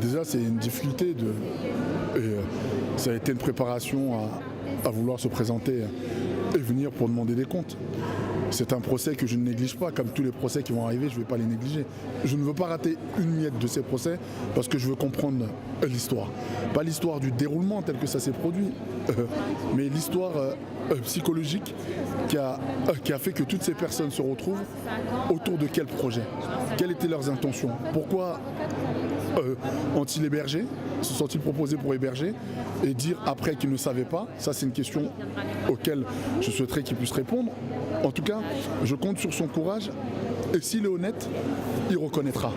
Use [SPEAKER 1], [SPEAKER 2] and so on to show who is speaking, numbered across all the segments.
[SPEAKER 1] Déjà, c'est une difficulté. Ça a été une préparation à vouloir se présenter et venir pour demander des comptes. C'est un procès que je ne néglige pas, comme tous les procès qui vont arriver, je ne vais pas les négliger. Je ne veux pas rater une miette de ces procès parce que je veux comprendre l'histoire. Pas l'histoire du déroulement tel que ça s'est produit, mais l'histoire psychologique qui a fait que toutes ces personnes se retrouvent autour de quel projet, quelles étaient leurs intentions, pourquoi ont-ils hébergé, se sont-ils proposés pour héberger et dire après qu'ils ne savaient pas. Ça, c'est une question auquel je souhaiterais qu'ils puissent répondre. En tout cas, je compte sur son courage et s'il est honnête, il reconnaîtra.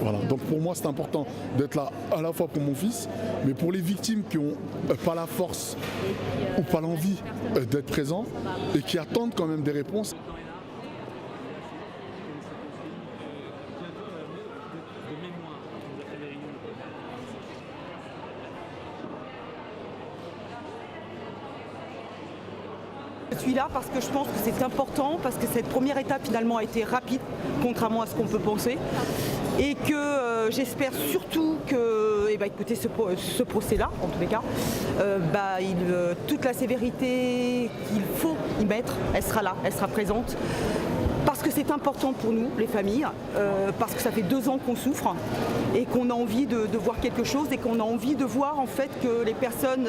[SPEAKER 1] Voilà. Donc pour moi, c'est important d'être là à la fois pour mon fils, mais pour les victimes qui n'ont pas la force ou pas l'envie d'être présents et qui attendent quand même des réponses.
[SPEAKER 2] Je suis là parce que je pense que c'est important, parce que cette première étape finalement a été rapide, contrairement à ce qu'on peut penser. Et que j'espère surtout que, écoutez, ce procès-là, en tous les cas, toute la sévérité qu'il faut y mettre, elle sera là, elle sera présente. Parce que c'est important pour nous, les familles, parce que ça fait 2 ans qu'on souffre et qu'on a envie de voir quelque chose et qu'on a envie de voir en fait que les personnes,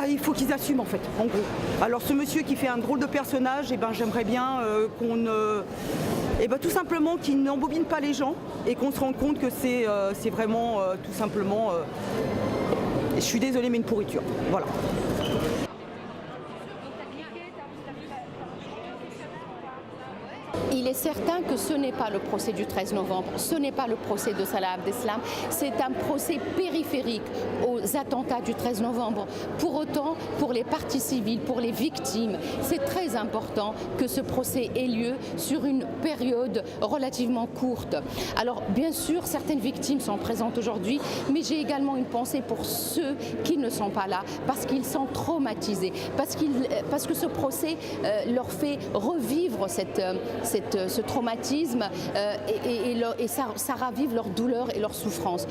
[SPEAKER 2] il faut qu'ils assument en fait, en gros. Alors ce monsieur qui fait un drôle de personnage, j'aimerais bien tout simplement qu'il n'embobine pas les gens et qu'on se rende compte que c'est vraiment tout simplement, je suis désolée mais une pourriture, voilà.
[SPEAKER 3] Il est certain que ce n'est pas le procès du 13 novembre, ce n'est pas le procès de Salah Abdeslam, c'est un procès périphérique aux attentats du 13 novembre. Pour autant, pour les parties civiles, pour les victimes, c'est très important que ce procès ait lieu sur une période relativement courte. Alors, bien sûr, certaines victimes sont présentes aujourd'hui, mais j'ai également une pensée pour ceux qui ne sont pas là, parce qu'ils sont traumatisés, parce que ce procès leur fait revivre ce traumatisme et ça ravive leur douleur et leur souffrance.